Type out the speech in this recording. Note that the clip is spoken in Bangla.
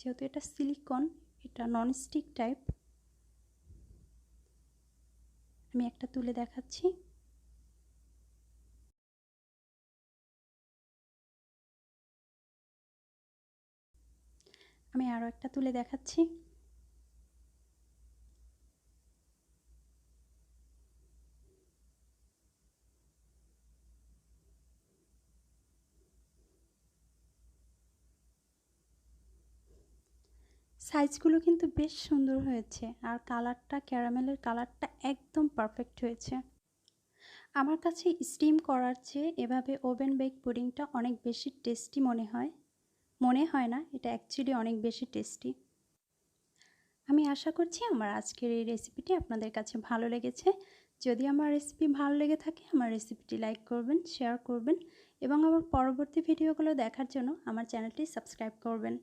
যেহেতু এটা সিলিকন, এটা ননস্টিক টাইপ। আমি একটা তুলে দেখাচ্ছি। আমি আরও একটা তুলে দেখাচ্ছি। সাইজগুলো কিন্তু বেশ সুন্দর হয়েছে, আর কালারটা, ক্যারামেলের কালারটা একদম পারফেক্ট হয়েছে। আমার কাছে স্টিম করার চেয়ে এভাবে ওভেন বেক পুডিংটা অনেক বেশি টেস্টি মনে হয় না, এটা অ্যাকচুয়ালি অনেক বেশি টেস্টি। আমি আশা করছি আমার আজকের এই রেসিপিটি আপনাদের কাছে ভালো লেগেছে। যদি আমার রেসিপি ভালো লেগে থাকে আমার রেসিপিটি লাইক করবেন, শেয়ার করবেন এবং আমার পরবর্তী ভিডিওগুলো দেখার জন্য আমার চ্যানেলটি সাবস্ক্রাইব করবেন।